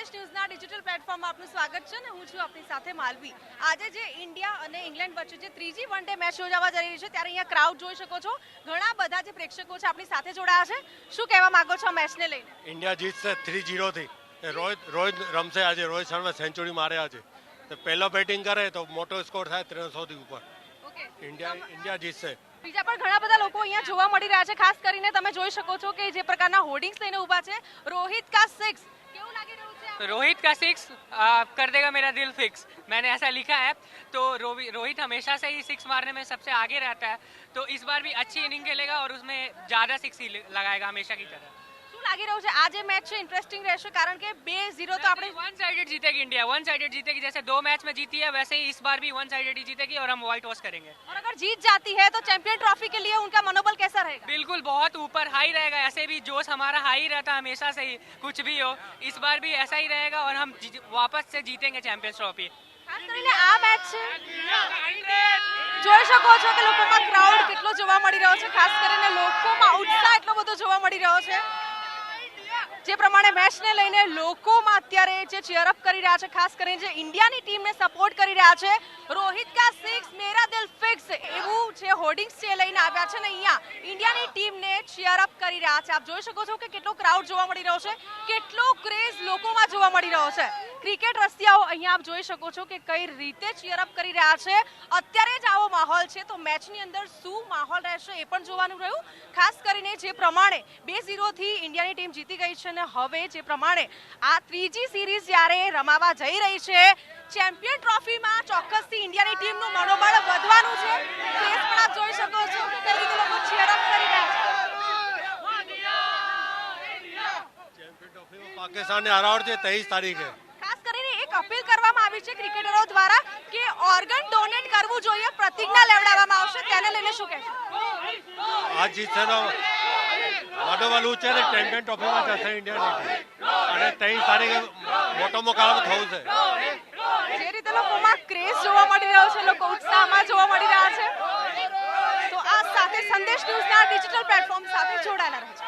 સંદેશ ન્યૂઝના ડિજિટલ પ્લેટફોર્મમાં આપનું સ્વાગત છે ને હું છું આપની સાથે માલવી। આજે જે ઇન્ડિયા અને ઇંગ્લેન્ડ વચ્ચે જે ત્રીજી વન ડે મેચ યોજાવા જઈ રહી છે ત્યારે અહીંયા ક્રાઉડ જોઈ શકો છો, ઘણા બધા જે પ્રેક્ષકો છે આપણી સાથે જોડાયા છે। શું કહેવા માંગો છો મેચને લઈને? ઇન્ડિયા જીતશે 3-0 થી। રોહિત રમશે આજે, રોહિત શર્મા સેન્ચુરી માર્યા છે તો પહેલો બેટિંગ કરે તો મોટો સ્કોર થાય 300 થી ઉપર। ઇન્ડિયા જીતશે। બીજા પણ ઘણા બધા લોકો અહીંયા જોવા મળી રહ્યા છે, ખાસ કરીને તમે જોઈ શકો છો કે જે પ્રકારના હોર્ડિંગ્સ લઈને ઊભા છે। રોહિત કા 6 કેવું લાગી રહ્યું છે? रोहित का 6 कर देगा मेरा दिल फिक्स, मैंने ऐसा लिखा है। तो रोहित हमेशा से ही 6 मारने में सबसे आगे रहता है, तो इस बार भी अच्छी इनिंग खेलेगा और उसमें ज़्यादा 6 ही लगाएगा हमेशा की तरह। શું લાગી રહ્યું છે આ જે મેચ છે ઇન્ટરેસ્ટિંગ રહેશે? કારણ કે 2-0 તો આપણે वन साइडेड जीतेगी इंडिया, वन साइडेड जीतेगी। जैसे 2 मैच में जीती है वैसे ही इस बार भी वन साइडेड ही जीतेगी और हम व्हाइट वॉश करेंगे। और अगर जीत जाती है तो चैंपियन ट्रॉफी के लिए उनका मनोबल कैसा रहेगा? बिल्कुल बहुत ऊपर हाई रहेगा। ऐसे भी जोश हमारा हाई रहता है हमेशा से ही, कुछ भी हो इस बार भी ऐसा ही रहेगा और हम वापस से जीतेंगे चैंपियंस ट्रॉफी। ખાસ કરીને આ મેચ છે, જોઈ શકો છો કે લોકોમાં ક્રાઉડ કેટલો જોવા મળી રહ્યો છે, ખાસ કરીને લોકોમાં ઉત્સાહ એટલો બધો જોવા મળી રહ્યો છે। જે પ્રમાણે મેચને લઈને લોકોમાં અત્યારે જે ચીયરઅપ કરી રહ્યા છે, ખાસ કરીને જે ઇન્ડિયાની ટીમને સપોર્ટ કરી રહ્યા છે, રોહિત કા 6 મેરા દિલ ફિક્સ એવું જે હોર્ડિંગ્સ છે લઈને આવ્યા છે ને અહીંયા ઇન્ડિયાની ટીમને ચીયરઅપ કરી રહ્યા છે। આપ જોઈ શકો છો કે કેટલો ક્રાઉડ જોવા મળી રહ્યો છે, કેટલો ક્રેઝ લોકોમાં જોવા મળી રહ્યો છે। ક્રિકેટ રસિયાઓ અહીંયા આપ જોઈ શકો છો કે કઈ રીતે ચીયરઅપ કરી રહ્યા છે। અત્યારે જ આવો માહોલ છે તો મેચની અંદર શું માહોલ રહેશે એ પણ જોવાનું રહ્યું। ખાસ કરીને જે પ્રમાણે 2-0 થી ઇન્ડિયાની ટીમ જીતી ગઈ છે ને હવે જે પ્રમાણે આ ત્રીજી સિરીઝ જ્યારે રમાવા જઈ રહી છે ચેમ્પિયન ટ્રોફીમાં ચોક્કસથી ઇન્ડિયાની ટીમનું મનોબળ વધવાનું છે। ક્રેઝ પણ આપ જોઈ શકો છો કે કઈ રીતે લોકો ચીયરઅપ કરી રહ્યા છે। ચેમ્પિયન ટ્રોફીમાં પાકિસ્તાનને હરાવડ છે 23 તારીખે। ખાસ કરીને એક અપીલ કરવામાં આવી છે ક્રિકેટરો દ્વારા કે ઓર્ગન ડોનેટ કરવું જોઈએ, પ્રતિજ્ઞા લેવડાવવામાં આવશે, તેને લઈને શું કહેશો? આજ જીતશે તો મનોબળ ઊંચે ને ચેમ્પિયન ટ્રોફીમાં જશે ઇન્ડિયાની ટીમ અને 23 તારીખે મોટો મુકાબલો થવું છે। જે રીતે લોકોમાં ક્રેઝ જોવા મળી રહ્યો છે, લોકો ઉત્સાહમાં જોવા મળી રહ્યા છે, તો આ સાથે સંદેશ ન્યૂઝના ડિજિટલ પ્લેટફોર્મ સાથે જોડાયેલા રહેજો।